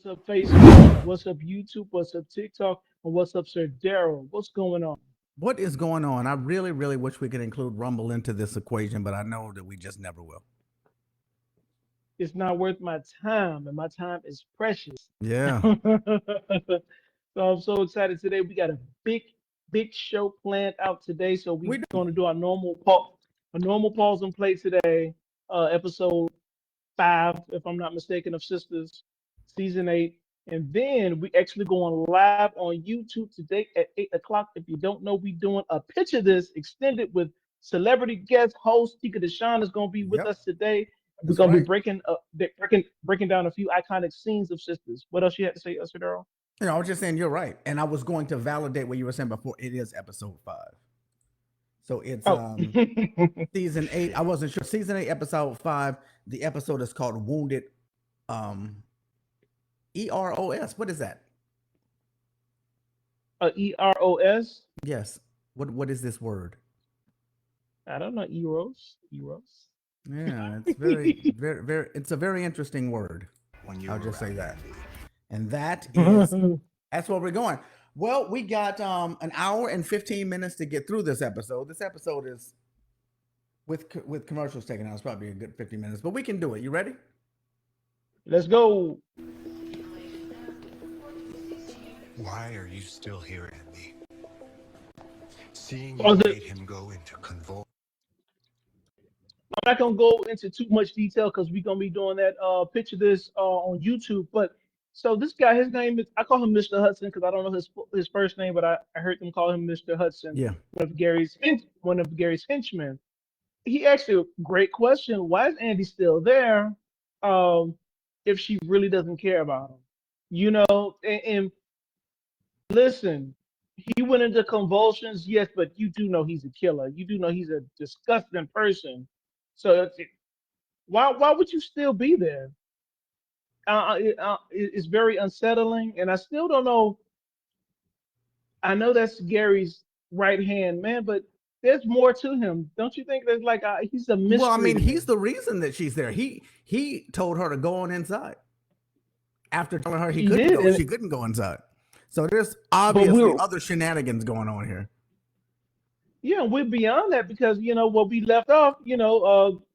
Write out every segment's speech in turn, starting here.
up, Facebook? What's up, YouTube? What's up, TikTok? And what's up, Sir Daryl? What's going on? What is going on? I really, really wish we could include Rumble into this equation, but I know that we just never will. It's not worth my time, and my time is precious. Yeah. So I'm so excited today. We got a big show planned out today. So we're We do. going to do our normal pause and play today. Episode 5, if I'm not mistaken, of Sistas, season 8. And then we actually going live on YouTube today at 8 o'clock. If you don't know, we doing a Picture This extended with celebrity guest host Tika Deshawn is going to be with Yep. us today. We're That's going to be right. breaking down a few iconic scenes of Sisters. What else you had to say, Usher Darrell? I was just saying you're right. And I was going to validate what you were saying before. It is episode 5. So it's Oh, season 8. I wasn't sure. Season 8, episode 5. The episode is called Wounded um EROS. What is that? EROS. Yes. What is this word? I don't know. Eros. Yeah, it's very it's a very interesting word. When you I'll were just say around that. Andy. And that's where we're going. Well, we got an hour and 15 minutes to get through this episode. This episode is with commercials taken out. It's probably a good 50 minutes, but we can do it. You ready? Let's go. Why are you still here, Andy? Seeing you Pause it. made him go into convulsion. I'm not gonna go into too much detail because we're gonna be doing that picture this on YouTube. But so this guy, his name is I call him Mr. Hudson because I don't know his first name, but I heard them call him Mr. Hudson, Yeah. one of Gary's henchmen. He asked a great question. Why is Andy still there? Um, if she really doesn't care about him, and listen, he went into convulsions, yes, but you do know he's a killer. You do know he's a disgusting person. So why would you still be there? It's very unsettling, and I still don't know. I know that's Gary's right hand man, but there's more to him. Don't you think there's like he's a Well, I mystery mean, to he's me? the reason that she's there. He told her to go on inside after telling her He did, she couldn't go inside. So there's but obviously other shenanigans going on here. yeah, we're beyond that because what we left off.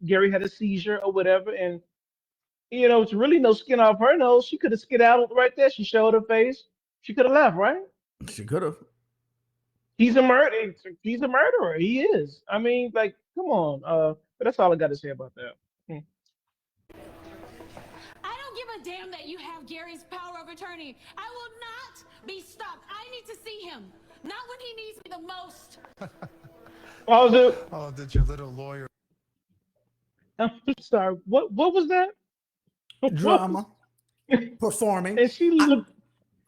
Gary had a seizure or whatever, and it's really no skin off her nose. She could have skedaddled right there. She showed her face. She could have left, right? She could have. He's a murder. He's a murderer. He is. I mean, like, come on. But that's all I got to say about that. Hmm. I don't give a damn that you have Gary's power of attorney. I will not be stopped. I need to see him. Not when he needs me the most. Oh, Oh, did your little lawyer? I'm sorry. What was that? Drama. Performing. And she looked.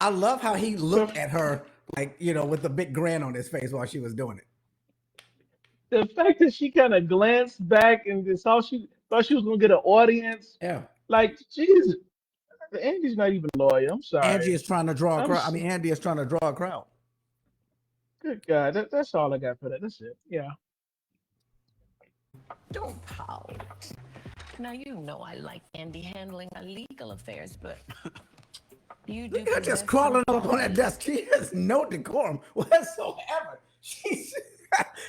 I love how he looked at her like, with a big grin on his face while she was doing it. The fact that she kind of glanced back and just saw she thought she was gonna get an audience. Yeah. Like, Jesus, Andy's not even a lawyer. I'm sorry. Andy is trying to draw a I'm crowd. s- Andy is trying to draw a crowd. Good God, that's all I got for that. That's it. Yeah. Don't pout. Now, you know I like Andy handling our legal affairs, but you do. Look at her just possess crawling some up on that desk. She has no decorum whatsoever.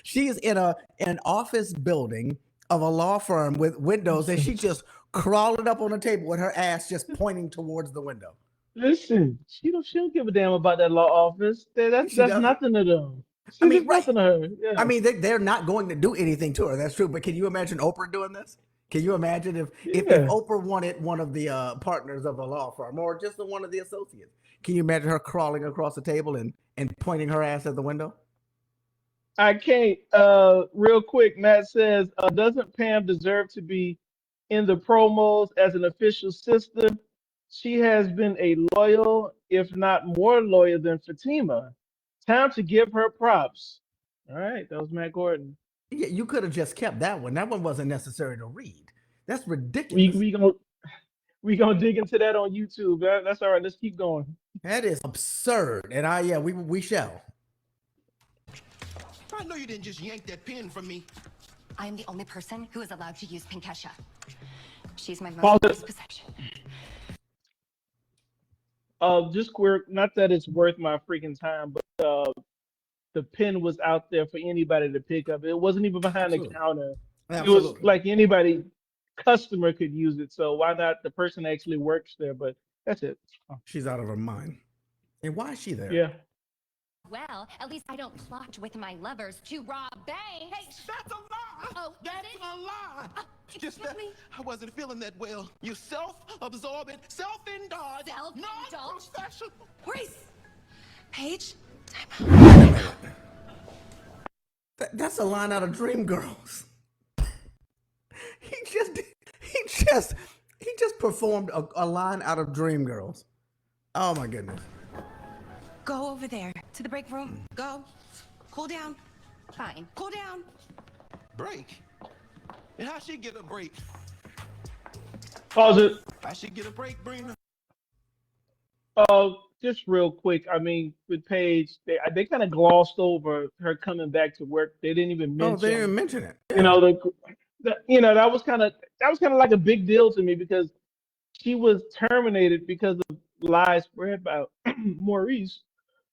She's in an office building of a law firm with windows, and she's just crawling up on the table with her ass just pointing towards the window. Listen, she don't give a damn about that law office. That's She that's doesn't. nothing to them. I mean, That's right. nothing to her. Yeah. I mean, they're not going to do anything to her. That's true. But can you imagine Oprah doing this? Can you imagine if Yeah. Oprah wanted one of the partners of a law firm or just one of the associates? Can you imagine her crawling across the table and pointing her ass at the window? I can't. Real quick, Matt says, doesn't Pam deserve to be in the promos as an official sister? She has been a loyal, if not more loyal than Fatima. Time to give her props. All right, that was Matt Gordon. Yeah, you could have just kept that one. That one wasn't necessary to read. That's We ridiculous. we gonna we gonna dig into that on YouTube. That's all right. Let's keep going. That is absurd. And we shall. I know you didn't just yank that pen from me. I am the only person who is allowed to use Pinkesha. She's my Pause most it. prized possession. Just queer. Not that it's worth my freaking time, but the pen was out there for anybody to pick up. It wasn't even behind the Absolutely. counter. It was Absolutely. like anybody customer could use it. So why not the person that actually works there? But that's it. Oh, She's out of her mind. And why is she there? yeah. Well, at least I don't plot with my lovers to rob banks. Hey, That's a lie. Oh, That's a lie. Just excuse that me? I wasn't feeling that well. You self-absorbing, self-indulgent, Self-indulgent? non-professional. Maurice! Paige? That's a line out of Dreamgirls. He just performed a line out of Dreamgirls. Oh my goodness. Go over there to the break room. Go. Cool down. Fine. Cool down. Break? And how she get a break? Pause it. How she get a break, Brina? Just real quick. I mean, with Paige, they kind of glossed over her coming back to work. They didn't even Oh, they didn't mention, mention it. you know, that was kind of like a big deal to me because she was terminated because of lies spread about Maurice,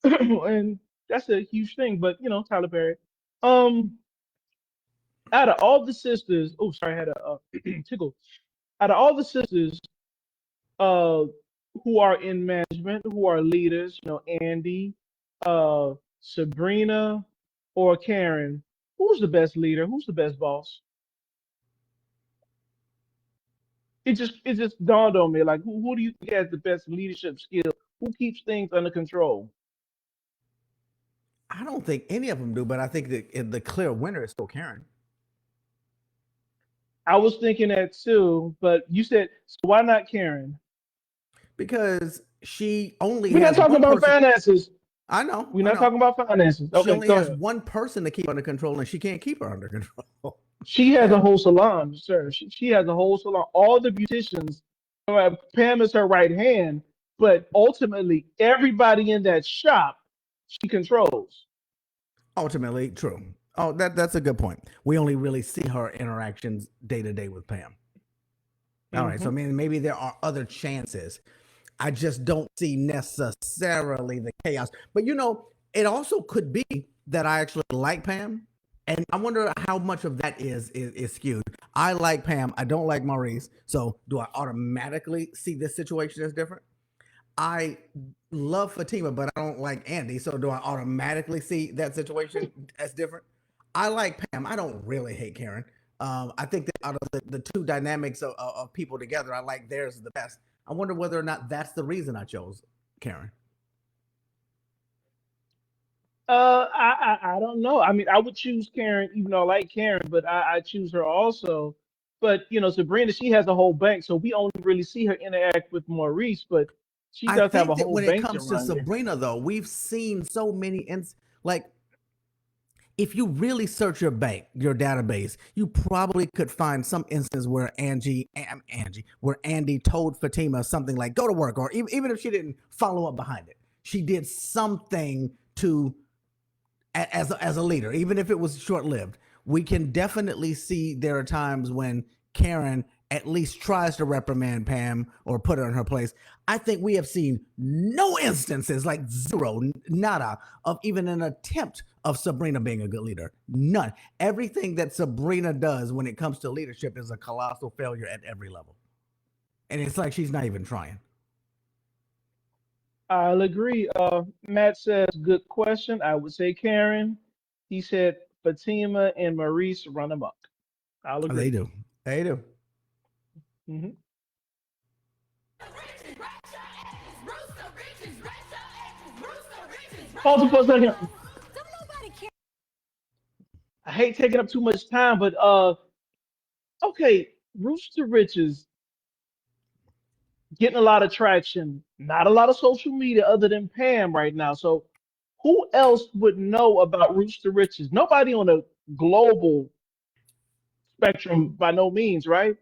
and that's a huge thing. But Tyler Perry. Um, Out of all the sisters, oh sorry, I had a tickle. Out of all the sisters, uh, who are in management, who are leaders, Andy, uh, Sabrina, or Karen, who's the best leader? Who's the best boss? It just dawned on me, like who do you think has the best leadership skill? Who keeps things under control? I don't think any of them do, but I think that the clear winner is still Karen. I was thinking that too, but you said, so why not Karen? Because she only We're not has talking one about person. finances. I know. We're I not know. talking about finances. She Okay, only go has ahead. one person to keep under control, and she can't keep her under control. She has a And whole salon, sir. She has a whole salon. All the beauticians, Pam is her right hand, but ultimately everybody in that shop she controls. ultimately, true. Oh, that's a good point. We only really see her interactions day to day with Pam. All right. So, I Hmm. mean, maybe there are other chances. I just don't see necessarily the chaos. But, it also could be that I actually like Pam. And I wonder how much of that is skewed. I like Pam. I don't like Maurice. So, do I automatically see this situation as different? I love Fatima, but I don't like Andy. So do I automatically see that situation as different? I like Pam. I don't really hate Karen. I think that out of the two dynamics of people together, I like theirs the best. I wonder whether or not that's the reason I chose Karen. I don't know. I mean, I would choose Karen, even though I like Karen, but I choose her also. But Sabrina, she has a whole bank, so we only really see her interact with Maurice, but she I does have a think that whole when it bank to comes to run there. Sabrina, though, we've seen so many like if you really search your bank, your database, you probably could find some instance where where Andy told Fatima something like "go to work," or even if she didn't follow up behind it, she did something to as a leader, even if it was short lived. We can definitely see there are times when Karen at least tries to reprimand Pam or put her in her place. I think we have seen no instances, like zero, nada, of even an attempt of Sabrina being a good leader. None. Everything that Sabrina does when it comes to leadership is a colossal failure at every level. And it's like she's not even trying. I'll agree. Matt says, good question. I would say Karen. He said Fatima and Maurice run amok. I'll They agree. do. They do. Hmm. Pause it for a second. Don't nobody care. I hate taking up too much time, but okay, Rooster Riches getting a lot of traction. Not a lot of social media other than Pam right now. So who else would know about Rooster Riches? Nobody on a global spectrum by no means, right?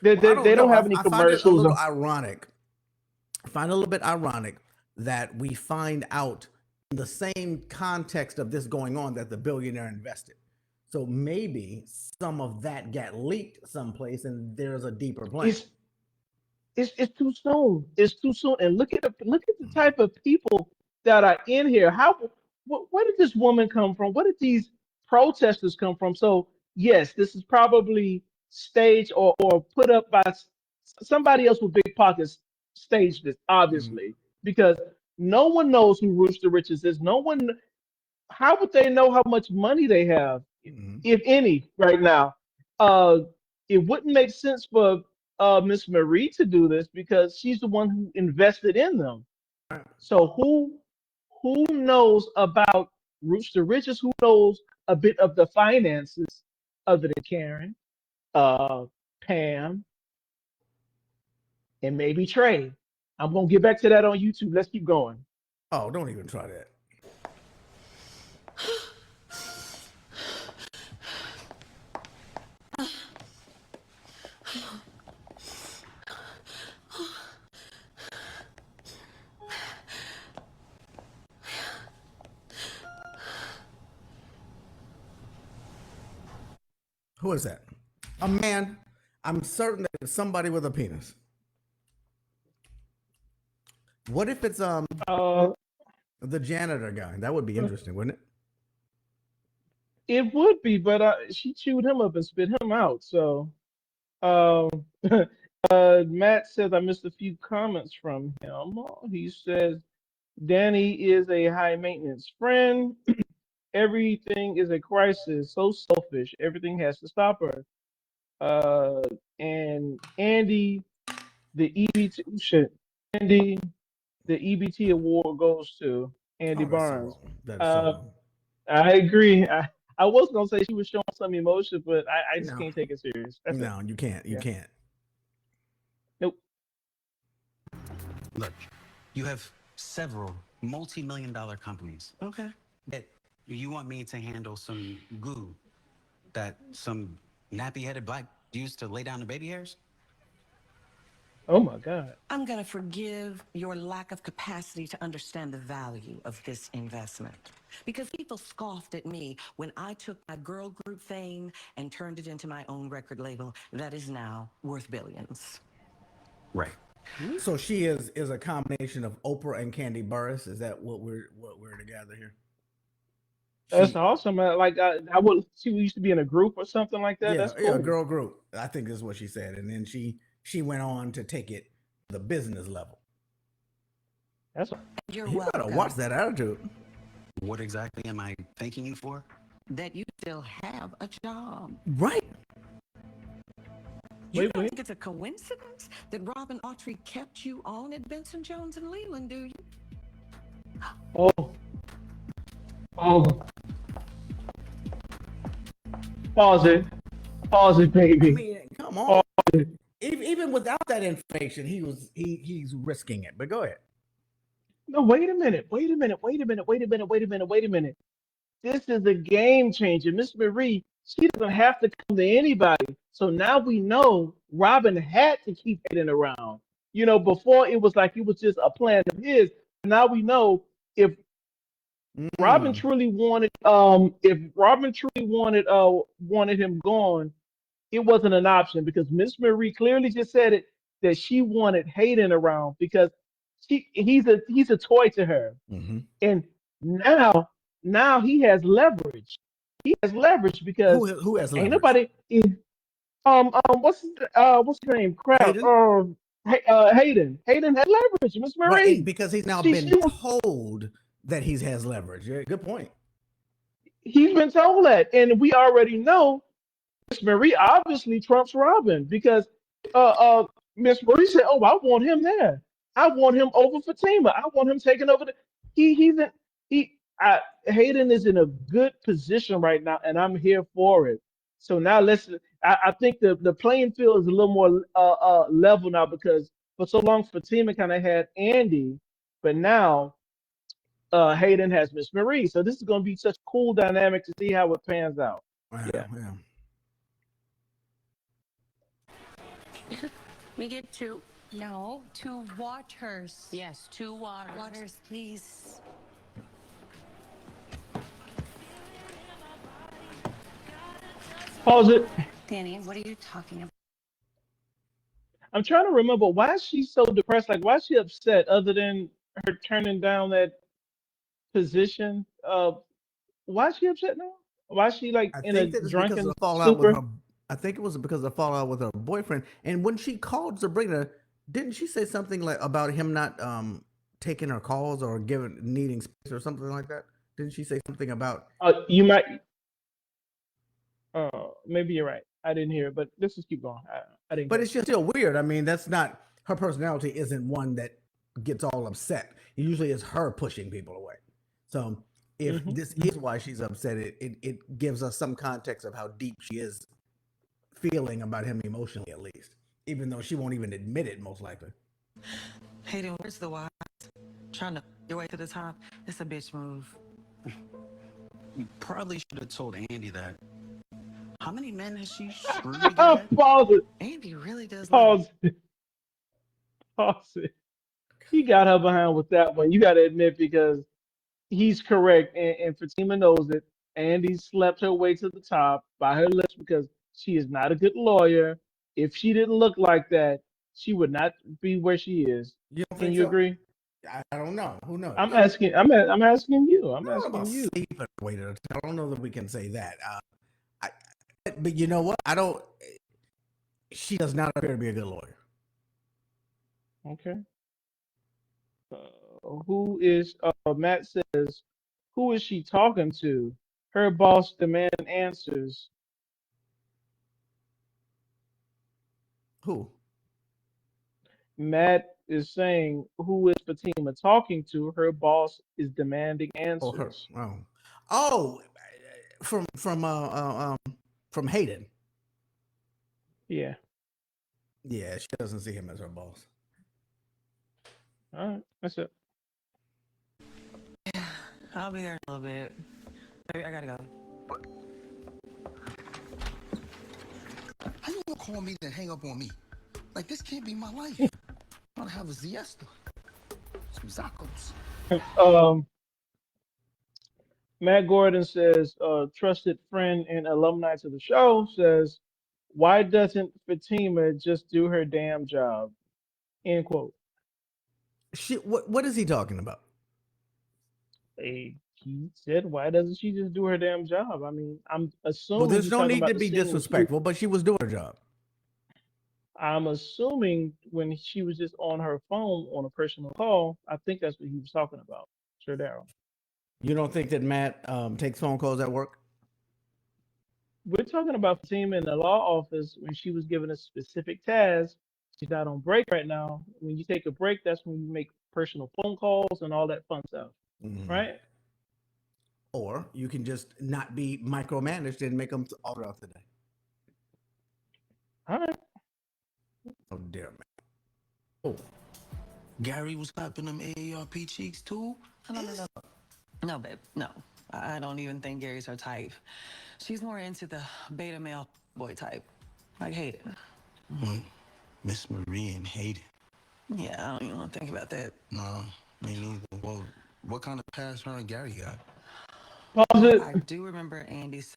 They, Well, I they, don't they know. don't I, have any I find it a commercials. little ironic. I find it a little bit ironic that we find out in the same context of this going on that the billionaire invested. So maybe some of that got leaked someplace and there's a deeper plan. It's It's too soon. It's too soon. And look at the type of people that are in here. Where did this woman come from? Where did these protesters come from? So yes, this is probably staged or put up by somebody else with big pockets. Staged this Mhm. obviously because no one knows who Rooster Riches is. No one. How would they know how much money they have, Mhm. if any, right now? Uh, it wouldn't make sense for Miss Marie to do this because she's the one who invested in them. So who knows about Rooster Riches? Who knows a bit of the finances other than Karen, uh, Pam, and maybe Trey? I'm gonna get back to that on YouTube. Let's keep going. Oh, don't even try that. Who is that? A man. I'm certain that it's somebody with a penis. What if it's Uh, the janitor guy? That would be interesting, wouldn't it? it would be, but she chewed him up and spit him out. So. Um, Matt says I missed a few comments from him. He says Danny is a high maintenance friend. Everything is a crisis. So selfish. Everything has to stop her. And Andy, the EBT shit. Andy, the EBT award goes to Andy Oh, that's so Barnes. wrong. That is so Uh, wrong. I agree. I was gonna say she was showing some emotion, but I just No, can't take it serious. That's it. no, you can't. You Yeah. can't. Nope. Look, you have several multi-million-dollar companies. Okay. That you want me to handle some goo that some nappy-headed black used to lay down the baby hairs? Oh my God. I'm going to forgive your lack of capacity to understand the value of this investment. Because people scoffed at me when I took my girl group fame and turned it into my own record label that is now worth billions. Right. So she is a combination of Oprah and Candy Burris. Is that what we're together here? That's She, awesome. Like I would. She used to be in a group or something like that. yeah, That's yeah, cool. girl group. I think is what she said, and then she went on to take it to the business level. That's You're You better welcome. watch that attitude. What exactly am I thanking you for? That you still have a job. Right. You wait, don't wait. think it's a coincidence that Robin Autry kept you on at Benson Jones and Leland, do you? Oh, oh. Pause it. Pause it, I baby. mean, come on. Pause it. Even without that information, he's risking it. But go ahead. No, wait a minute. Wait a minute. Wait a minute. Wait a minute. Wait a minute. Wait a minute. This is a game changer. Miss Marie, she doesn't have to come to anybody. So now we know Robin had to keep Hayden around. Before it was like it was just a plan of his. Now we know if Robin Mm. truly wanted if Robin truly wanted him gone, it wasn't an option because Miss Marie clearly just said it that she wanted Hayden around because he's a toy to her. Hmm. And now he has leverage. He has leverage because Who has ain't leverage? nobody what's his name? Crap. Hayden. Hayden. Hayden has leverage, Miss Right, and Marie. because he's now She been she was told that he has leverage. Yeah, good point. he's been told that. And we already know Miss Marie obviously trumps Robin because Miss Marie said, "Oh, I want him there. I want him over Fatima. I want him taking over the." He's in he. Hayden is in a good position right now, and I'm here for it. So now let's. I think the playing field is a little more level now because for so long Fatima kind of had Andy, but now Hayden has Miss Marie. So this is going to be such a cool dynamic to see how it pans out. Wow, Yeah. yeah. We get two. No, 2 waters. Yes, 2 waters. Waters, please. Pause it. Danny, what are you talking about? I'm trying to remember why is she so depressed. Like, why is she upset other than her turning down that position? Why is she upset now? Why is she like I in a think that it's because of drunken the fallout with stupor? her. I think it was because of the fallout with her boyfriend. And when she called Sabrina, didn't she say something like about him not taking her calls or giving needing space or something like that? Didn't she say something about? You might. Maybe you're right. I didn't hear it, but let's just keep going. I didn't But catch it's just still weird. I mean, that's not her personality. Isn't one that gets all upset. It usually is her pushing people away. So it. if this is why she's upset, it gives us some context of how deep she is feeling about him emotionally, at least, even though she won't even admit it, most likely. Hayden, where's the wise? Trying to your way to the top. It's a bitch move. You probably should have told Andy that. How many men has she screwed to get ahead? Pause it. Andy really does love Pause it. Pause it. He got her behind with that one. You got to admit because he's correct, and Fatima knows it. Andy slept her way to the top by her lips because she is not a good lawyer. If she didn't look like that, she would not be where she is. You don't Can think you so? agree? I don't know. Who knows? I'm asking. I'm asking you. I I'm don't know about asking you. sleeping away to the top. I don't know that we can say that. I, but you know what? I don't. She does not appear to be a good lawyer. Okay. Who is? Matt says, who is she talking to? Her boss demanding answers. Who? Matt is saying, who is Fatima talking to? Her boss is demanding Oh, her. answers. Oh, from Hayden. Yeah. Yeah, she doesn't see him as her boss. All right. That's it. I'll be there in a little bit. I gotta go. How you gonna call me then hang up on me? Like, this can't be my life. I want to have a siesta. Some Zacos. Um, Matt Gordon says, trusted friend and alumni to the show says, why doesn't Fatima just do her damn job? End quote. What is he talking about? He said, why doesn't she just do her damn job? I mean, I'm Well, assuming there's he's no talking need about to the be scene when she was, disrespectful, but she was doing her job. I'm assuming when she was just on her phone on a personal call, I think that's what he was talking about. Sure, Daryl. You don't think that Matt takes phone calls at work? We're talking about Fatima in the law office when she was given a specific task. She's not on break right now. When you take a break, that's when you make personal phone calls and all that fun stuff, Mm-hmm. right? Or you can just not be micromanaged and make them all throughout the day. All right. Oh dear man. Oh, Gary was clapping them AARP cheeks too? No. No, babe. No. I don't even think Gary's her type. She's more into the beta male boy type. Like Hayden. Miss Marie and Hayden. Yeah, I don't even want to think about that. No, me neither. Well, what kind of past her and Gary got? Pause it. I do remember Andy's.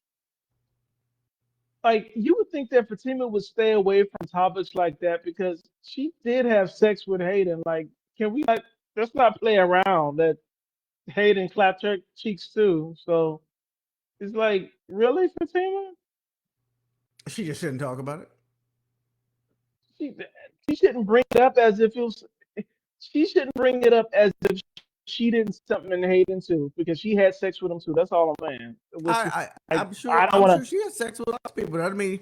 Like you would think that Fatima would stay away from topics like that because she did have sex with Hayden. Like, can we like let's not play around that Hayden clapped her cheeks too. So it's like, really, Fatima? she just shouldn't talk about it. She she shouldn't bring it up as if it was. She shouldn't bring it up as if she didn't see something in Hayden too because she had sex with him too. That's all I'm saying. Which is like, I'm sure. I don't I'm want sure to. she has sex with lots of people. I mean,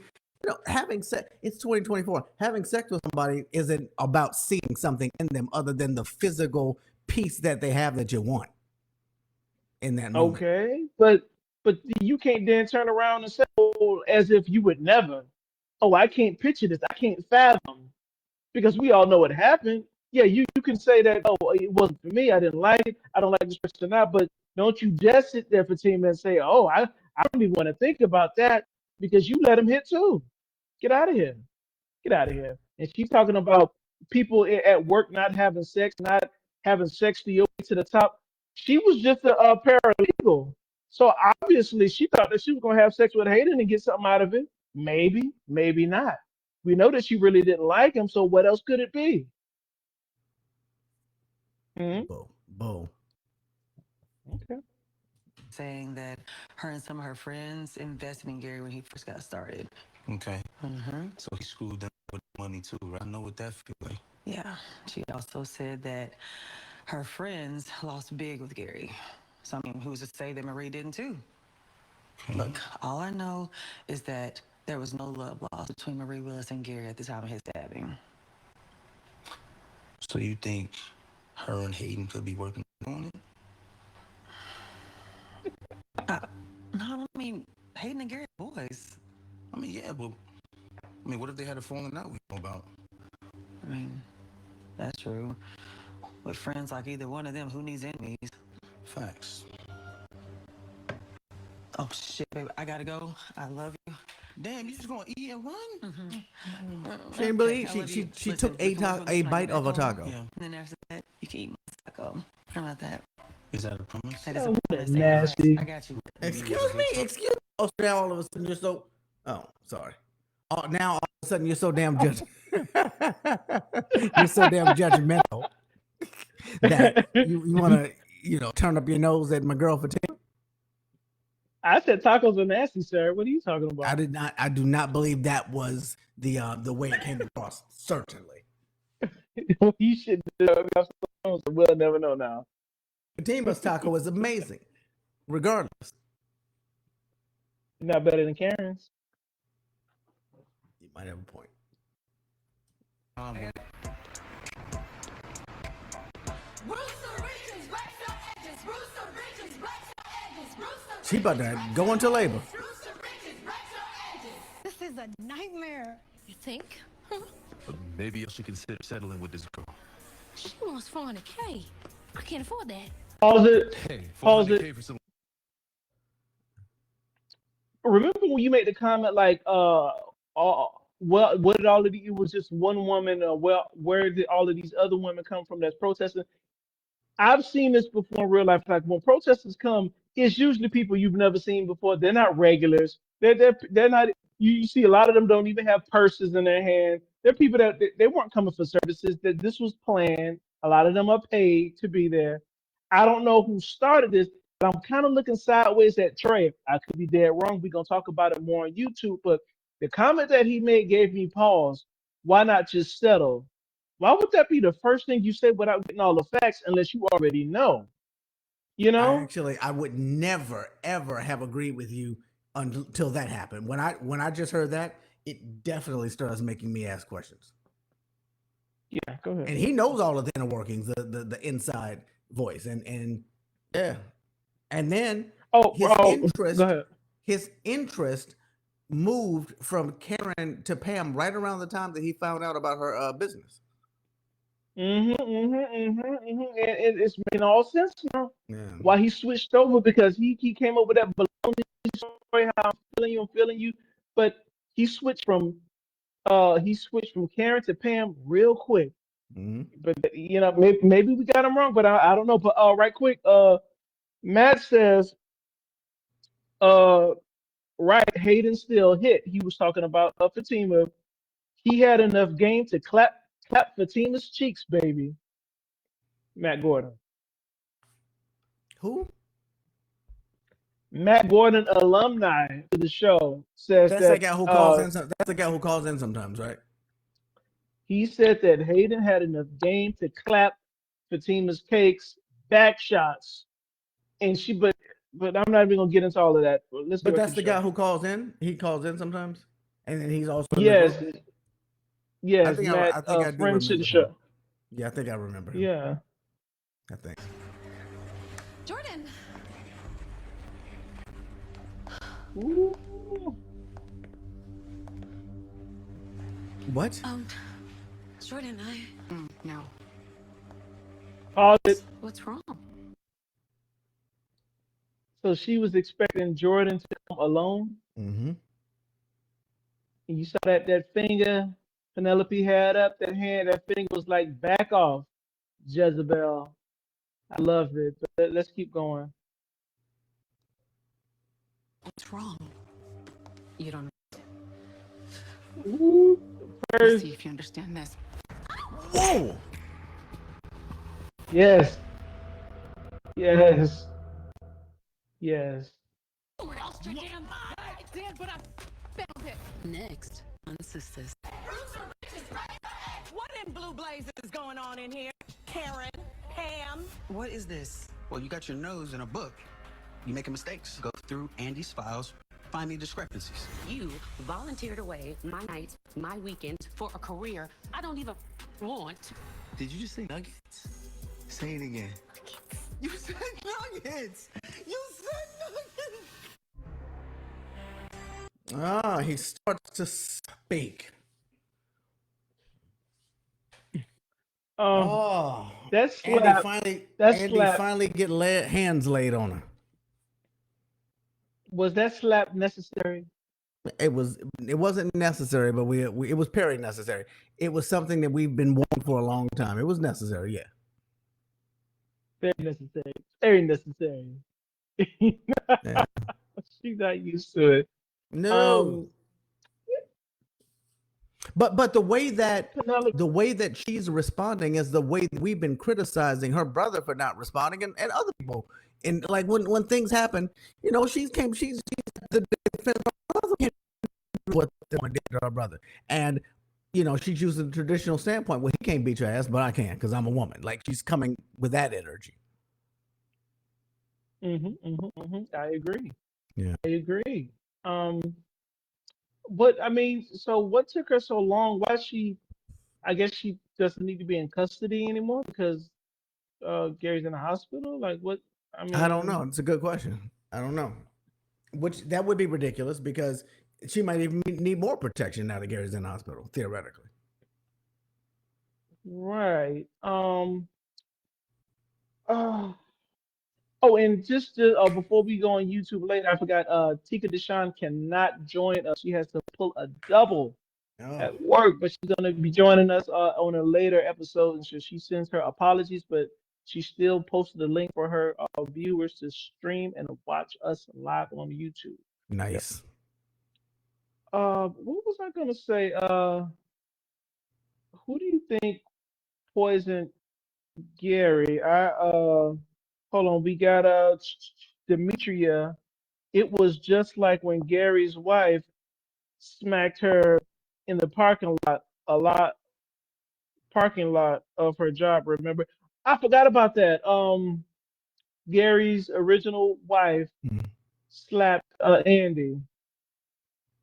having sex. It's 2024. Having sex with somebody isn't about seeing something in them other than the physical piece that they have that you want in that moment. Okay, but you can't then turn around and say, oh, as if you would never. Oh, I can't picture this. I can't fathom because we all know what happened. Yeah, you can say that. Oh, it wasn't for me. I didn't like it. I don't like this person now. But don't you just sit there for 10 minutes and say, oh, I don't even want to think about that because you let him hit too. Get out of here. Get out of here. And she's talking about people at work not having sex, not having sex to your way to the top. She was just a paralegal. So obviously she thought that she was going to have sex with Hayden and get something out of it. Maybe, maybe not. We know that she really didn't like him. So what else could it be? Hmm. Bo. Okay. saying that her and some of her friends invested in Gary when he first got started. Okay. Mm-hmm. So he screwed them with money too, right? I know what that feels like. Yeah. She also said that her friends lost big with Gary. So, I mean, who's to say that Marie didn't too? Look, all I know is that there was no love lost between Marie Willis and Gary at the time of his stabbing. So you think her and Hayden could be working on it? No, I mean, Hayden and Gary are boys. I mean, yeah, but what if they had a falling out we know about? I mean, that's true. With friends like either one of them, who needs enemies? Facts. Oh, shit, baby, I gotta go. I love you. Damn, you just gonna eat and run? She didn't believe I love you. she Listen, took we can work on this a when I bite get of a back home. taco. Yeah. And then after that, you can eat my taco. How about that? Is that a promise? That is Oh, a that promise. nasty. I got you. Excuse me. Oh, so now all of a sudden you're so. Oh, sorry. Oh, now all of a sudden you're so damn you're so damn judgmental that you want to turn up your nose at my girl for 10. I said tacos are nasty, sir. What are you talking about? I do not believe that was the way it came across. Certainly. You should know. We'll never know now. Fatima's taco is amazing, regardless. Not better than Karen's. You might have a point. She about to go into labor. This is a nightmare. You think? But maybe you should consider settling with this girl. She wants 400K. I can't afford that. Pause it. Hey, Pause 400K it. for some. Remember when you made the comment like, well, what did all of it was just one woman? Well, where did all of these other women come from that's protesting? I've seen this before in real life. Like when protesters come, it's usually people you've never seen before. They're not regulars. They're not. You see a lot of them don't even have purses in their hand. They're people that they weren't coming for services. That this was planned. A lot of them are paid to be there. I don't know who started this, but I'm kind of looking sideways at Trey. I could be dead wrong. We're gonna talk about it more on YouTube. But the comment that he made gave me pause. Why not just settle? Why would that be the first thing you say without getting all the facts unless you already know? You know? I would never ever have agreed with you until that happened. When I just heard that, it definitely starts making me ask questions. Yeah, go ahead. And he knows all of the inner workings, the inside voice, and yeah, and then go his interest moved from Karen to Pam right around the time that he found out about her business. And it's making all sense now. Yeah. Why he switched over because he came up with that baloney story, how I'm feeling you. But he switched from Karen to Pam real quick. Mm-hmm. But maybe we got him wrong, but I don't know. But right quick, Matt says, right, Hayden still hit. He was talking about Fatima. He had enough game to clap Fatima's cheeks, baby. Matt Gordon. Who? Matt Gordon, alumni to the show, says that's that the guy who calls in. That's the guy who calls in sometimes, right? He said that Hayden had enough game to clap Fatima's cakes, back shots, and but I'm not even gonna get into all of that. But that's the guy who calls in. He calls in sometimes, and then he's also yes, yes, I think Matt, I think I do friend to the remember show. him. Yeah, I think I remember him. Yeah, I think. Jordan. Ooh. What? Jordan, No. Pause it. what's wrong? So she was expecting Jordan to come alone. Mm-hmm. And you saw that finger Penelope had up, that hand, that finger was like, back off, Jezebel. I love it. But let's keep going. What's wrong? You don't know. Ooh, Let's see if you understand this. Whoa! Yes. Yes. Yes. Next on Sistas. What in blue blazes is going on in here? Karen, Pam. What is this? Well, you got your nose in a book. You making mistakes. Go through Andy's files, find the discrepancies. You volunteered away my nights, my weekends for a career I don't even want. Did you just say nuggets? Say it again. You said nuggets. You said nuggets. He starts to speak. That slap. Andy finally get hands laid on her. Was that slap necessary? It wasn't necessary, but it was very necessary. It was something that we've been wanting for a long time. It was necessary, yeah. Very necessary. Very necessary. Yeah. She's not used to it. No. But the way that she's responding is the way that we've been criticizing her brother for not responding and other people. And like when things happen, you know, she's the defense of her brother can't do what they did to her brother. And you know, she's using the traditional standpoint. Well, he can't beat your ass, but I can because I'm a woman. Like she's coming with that energy. I agree. Yeah. I agree. But I mean, so what took her so long? I guess she doesn't need to be in custody anymore because Gary's in the hospital. Like what? I mean, I don't know. It's a good question. I don't know. Which that would be ridiculous because she might even need more protection now that Gary's in the hospital, theoretically. Right. Oh, and just before we go on YouTube later, I forgot. Tika Deshawn cannot join us. She has to pull a double at work, but she's gonna be joining us on a later episode. And so she sends her apologies, but she still posted a link for her viewers to stream and watch us live on YouTube. Nice. What was I gonna say? Who do you think poisoned Gary? Hold on. We got Demetria. It was just like when Gary's wife smacked her in the parking lot of her job. Remember? I forgot about that. Gary's original wife slapped Andy.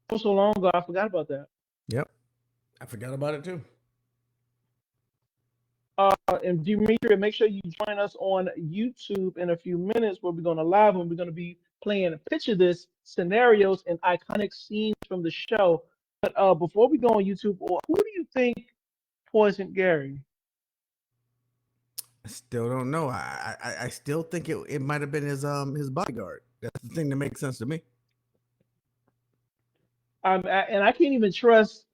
That was so long ago. I forgot about that. Yep, I forgot about it too. And Demetria, make sure you join us on YouTube in a few minutes where we're going to live and we're going to be playing Picture This scenarios and iconic scenes from the show. But before we go on YouTube, who do you think poisoned Gary? I still don't know. I still think it might have been his bodyguard. That's the thing that makes sense to me. And I can't even trust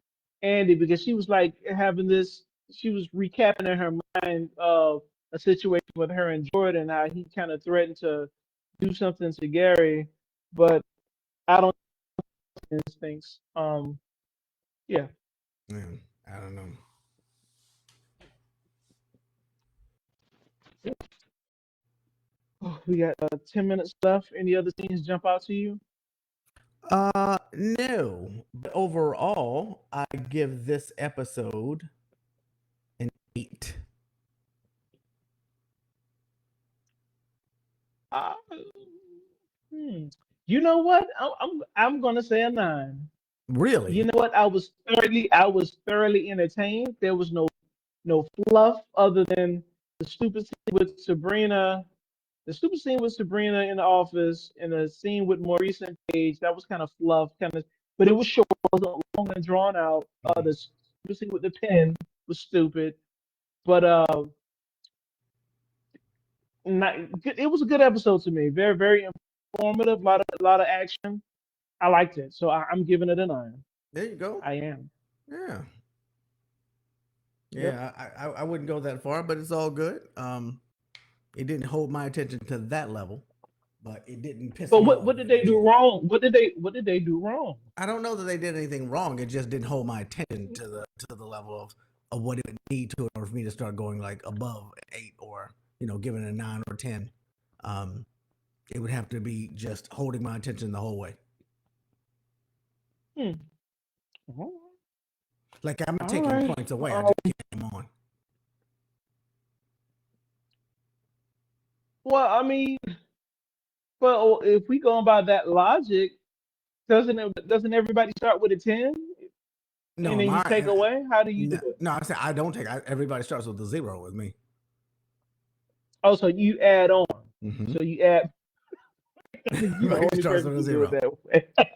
Andy because she was like having this. She was recapping in her mind a situation with her and Jordan, how he kind of threatened to do something to Gary, but I don't know instincts. Yeah. I don't know. Oh, we got 10 minutes left. Any other scenes jump out to you? No. But overall, I give this episode an 8. You know what? I'm gonna say a 9. Really? You know what? I was thoroughly entertained. There was no fluff other than the stupid scene with Sabrina. The stupid scene with Sabrina in the office and the scene with Maurice and Paige. That was kind of fluff, but it was short. It wasn't long and drawn out. The stupid scene with the pen was stupid, but it was a good episode to me. Very, very informative. A lot of action. I liked it, so I'm giving it a 9. There you go. I am. Yeah. Yep. Yeah, I wouldn't go that far, but it's all good. It didn't hold my attention to that level, but it didn't piss But me off. what did they do wrong? What did they do wrong? I don't know that they did anything wrong. It just didn't hold my attention to the level of what it would need to in order for me to start going like above 8 or giving it a 9 or 10. It would have to be just holding my attention the whole way. Like I'm not taking points away. I just keep them on. Well, I mean, well, if we going by that logic, doesn't everybody start with a 10? No, And then you take away? How do you do it? No, I said I don't take. Everybody starts with a 0 with me. Oh, so you add on. Mm-hmm. So you add. You the Everybody only starts person with a who do 0. it that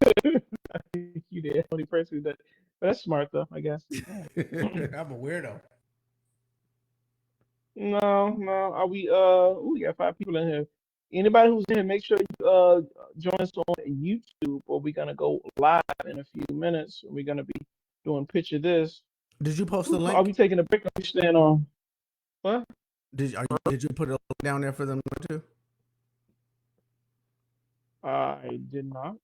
way. I think you the only person who does. But that's smart though, I guess. I'm a weirdo. No. Are we we got 5 people in here. Anybody who's in here, make sure you join us on YouTube, or we're gonna go live in a few minutes. We're gonna be doing picture this. Did you post the Are link? we taking a break? Are we staying on? What? Did you put it down there for them too? I did not.